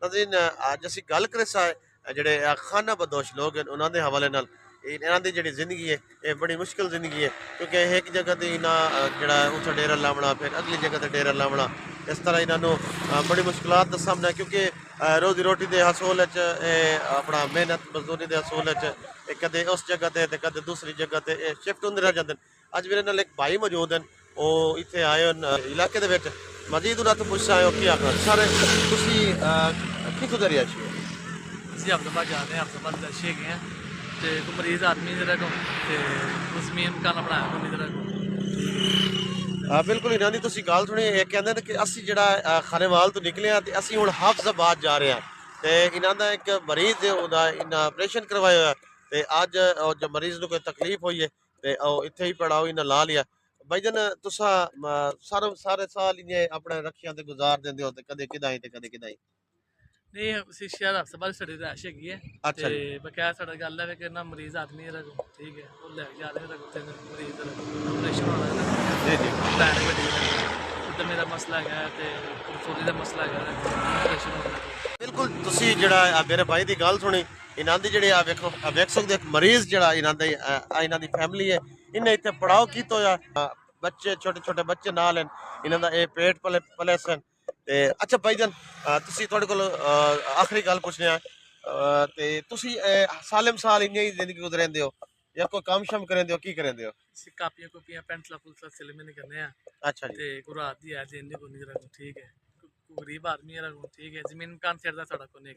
ਨਾਜ਼ਰੀਨ ਅੱਜ ਅਸੀਂ ਗੱਲ ਕਰੇ ਜਿਹੜੇ ਖਾਨਾ ਬਦੋਸ਼ ਲੋਕ ਹਨ ਉਹਨਾਂ ਦੇ ਹਵਾਲੇ ਨਾਲ ਇਹਨਾਂ ਦੀ ਜਿਹੜੀ ਜ਼ਿੰਦਗੀ ਹੈ ਇਹ ਬੜੀ ਮੁਸ਼ਕਿਲ ਜ਼ਿੰਦਗੀ ਹੈ क्योंकि एक जगह ਤੇ ਇਹਨਾਂ ਜਿਹੜਾ ਉੱਥੇ ਡੇਰਾ ਲਾਉਣਾ ਫਿਰ ਅਗਲੀ ਜਗ੍ਹਾ ਤੇ ਡੇਰਾ ਲਾਉਣਾ ਇਸ ਤਰ੍ਹਾਂ ਇਹਨਾਂ ਨੂੰ ਬੜੀ ਮੁਸ਼ਕਿਲਾਤ ਦਾ ਸਾਹਮਣਾ ਕਿਉਂਕਿ ਰੋਜ਼ੀ ਰੋਟੀ ਦੇ ਹਸੂਲ 'ਚ ਇਹ ਆਪਣਾ ਮਿਹਨਤ ਮਜ਼ਦੂਰੀ ਦੇ ਹਸੂਲ 'ਚ ਇਹ ਕਦੇ ਉਸ ਜਗ੍ਹਾ ਤੇ ਤੇ ਕਦੇ ਦੂਸਰੀ ਜਗ੍ਹਾ ਤੇ ਇਹ ਸ਼ਿਫਟ ਹੁੰਦੇ ਰਹਿ ਜਾਂਦੇ ਅੱਜ ਮੇਰੇ ਨਾਲ ਇੱਕ ਭਾਈ ਮੌਜੂਦ ਹਨ ਉਹ ਇੱਥੇ ਆਏ ਹਨ ਇਲਾਕੇ ਦੇ ਵਿੱਚ ਮਜ਼ੀਦ ਉਹਨਾਂ ਤੋਂ ਪੁੱਛ ਆਏ ਹੋ ਕੀ ਆਖਣਾ ਸਾਰੇ ਤੁਸੀਂ ਕਿੱਥੋਂ ਦੇ ਰਿਹਾ ਸੀ ਅਸੀਂ ਅਬਦਾਬਾਦ ਜਾ ਰਹੇ ਹਾਂ ਅਬਦਾਬਾਦ ਦਰਸ਼ੇ ਗਏ ਹਾਂ ਤੇ ਕੋਈ ਮਰੀਜ਼ ਆਦਮੀ ਜਿਹੜਾ ਕੋ ਤੇ ਉਸ ਮੇਨ ਮਕਾਨ ਬਣਾਇਆ ਕੋਈ ਜਿਹੜਾ ਬਿਲਕੁਲ ਇਹਨਾਂ ਦੀ ਤੁਸੀਂ ਗੱਲ ਸੁਣੀ ਇਹ ਕਹਿੰਦੇ ਨੇ ਕਿ ਅਸੀਂ ਜਿਹੜਾ ਖਾਨੇਵਾਲ ਤੋਂ ਨਿਕਲੇ ਆ ਤੇ ਅਸੀਂ ਹੁਣ ਹਾਫਜ਼ਾਬਾਦ ਜਾ ਰਹੇ ਹਾਂ ਤੇ ਇਹਨਾਂ ਦਾ ਇੱਕ ਮਰੀਜ਼ ਹੈ ਉਹਦਾ ਇਹਨਾਂ ਆਪਰੇਸ਼ਨ ਕਰਵਾਇਆ ਹੋਇਆ ਤੇ ਅੱਜ ਉਹ ਜੋ ਮਰੀਜ਼ ਨੂੰ ਕੋਈ ਤਕਲੀਫ ਹੋਈ ਹੈ ਤੇ ਉਹ ਇੱਥੇ ਹੀ ਪੜਾਓ ਇਹਨਾਂ ਲਾ ਲਿਆ ਭਾਈ ਜਨ ਤੁਸੀਂ ਸਾਰੇ ਸਾਲ ਇਹਨੇ ਆਪਣੇ ਰਖਸ਼ਿਆਂ ਤੇ ਗੁਜ਼ਾਰ ਦਿੰਦੇ ਹੋ ਤੇ ਕਦੇ ਕਿਦਾਂ ਤੇ ਕਦੇ ਕਿਦਾਂ ਨਹੀਂ ਅਸੀਂ ਸ਼ਹਿਰ ਅਬਦਾਬਾਦ ਸਾਡੀ ਰਿਹਾਇਸ਼ ਹੈਗੀ ਹੈ ਅੱਛਾ ਜੀ ਤੇ ਬਕਾਇਆ ਸਾਡਾ ਗੱਲ ਹੈ ਕਿ ਨਾ ਮਰੀਜ਼ ਆਦਮੀ ਜਿਹੜਾ ਕੋ ਠੀਕ ਹੈ ਉਹ ਲੈ ਕੇ ਜਾ ਰਹੇ ਨੇ ਤੇ ਮਰੀਜ਼ ਦਾ ਆਪਰੇਸ਼ਨ ਹੋਣਾ ਹੈ ਨਾ ਜੀ ਜੀ ਪਲਾਨ ਵੱਡੀ ਤੇ ਮੇਰਾ ਮਸਲਾ ਹੈਗਾ ਤੇ ਸੋਲੀ ਦਾ ਮਸਲਾ ਹੈਗਾ ਆਪਰੇਸ਼ਨ ਹੋਣਾ ਬਿਲਕੁਲ ਤੁਸੀਂ ਜਿਹੜਾ ਮੇਰੇ ਭਾਈ ਦੀ ਗੱਲ ਸੁਣੀ ਇਹਨਾਂ ਦੀ ਜਿਹੜੇ ਵੇਖੋ ਵੇਖ ਸਕਦੇ ਇੱਕ ਮਰੀਜ਼ ਜਿਹੜਾ ਇਹਨਾਂ ਦੀ ਫੈਮਿਲੀ ਹੈ ਇਹਨੇ ਇੱਥੇ ਪੜਾਓ ਕੀਤਾ ਹੋਇਆ ਬੱਚੇ ਛੋਟੇ ਛੋਟੇ ਬੱਚੇ ਨਾਲ ਹਨ ਇਹਨਾਂ ਦਾ ਇਹ ਪੇਟ ਪਲੇ ਸਨ ਤੇ ਅੱਛਾ ਭਾਈ ਜਾਨ ਤੁਸੀਂ ਤੁਹਾਡੇ ਕੋਲ ਆਖਰੀ ਗੱਲ ਪੁੱਛਣੀ ਆ ਤੇ ਤੁਸੀਂ ਸਾਲਮ ਸਾਲ ਇੰਨੀ ਹੀ ਜ਼ਿੰਦਗੀ ਗੁਜ਼ਰਦੇ ਹੋ ਜਾਂ ਕੋਈ ਕੰਮ ਸ਼ਮ ਕਰਦੇ ਹੋ ਕੀ ਕਰਦੇ ਹੋ ਕਾਪੀਆਂ ਕੁਪੀਆਂ ਪੈਂਟਲਾ ਪੁਲਸਲਾ ਸਿਲੇ में नहीं करने हैं अच्छा जी ਤੇ ਕੋਈ ਰਾਤ ਦੀ ਐ ਇੰਨੀ ਕੋ ਨਹੀਂ ਕਰਾ ਠੀਕ ਹੈ ਕੋਈ ਗਰੀਬ ਆਦਮੀ ਹੈ ਠੀਕ ਹੈ ਜ਼ਮੀਨ ਮਕਾਨ ਛੱਡਦਾ ਸਾਡਾ ਕੋ ਨਹੀਂ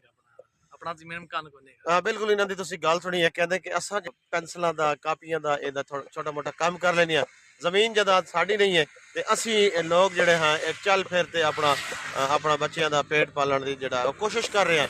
ਆਪਣਾ ਜ਼ਮੀਨ ਮਕਾਨ ਕੋ ਨਹੀਂ ਹਾਂ ਬਿਲਕੁਲ ਇਹਨਾਂ ਦੀ ਤੁਸੀਂ ਗੱਲ ਸੁਣੀ ਹੈ ਕਹਿੰਦੇ ਕਿ ਅਸਾਂ ਪੈਨਸਲਾਂ ਦਾ ਕਾਪੀਆਂ ਦਾ ਇਹਦਾ ਛੋਟਾ ਮੋਟਾ ਕੰਮ ਕਰ ਲੈਂਦੇ ਹਾਂ ਜ਼ਮੀਨ ਜਾਇਦਾਦ ਸਾਡੀ ਨਹੀਂ ਹੈ ਤੇ ਅਸੀਂ ਲੋਕ ਜਿਹੜੇ ਹਾਂ ਚੱਲ ਫਿਰ ਤੇ ਆਪਣਾ ਬੱਚਿਆਂ ਦਾ ਪੇਟ ਪਾਲਣ ਦੀ ਜਿਹੜਾ ਕੋਸ਼ਿਸ਼ ਕਰ ਰਹੇ ਹਾਂ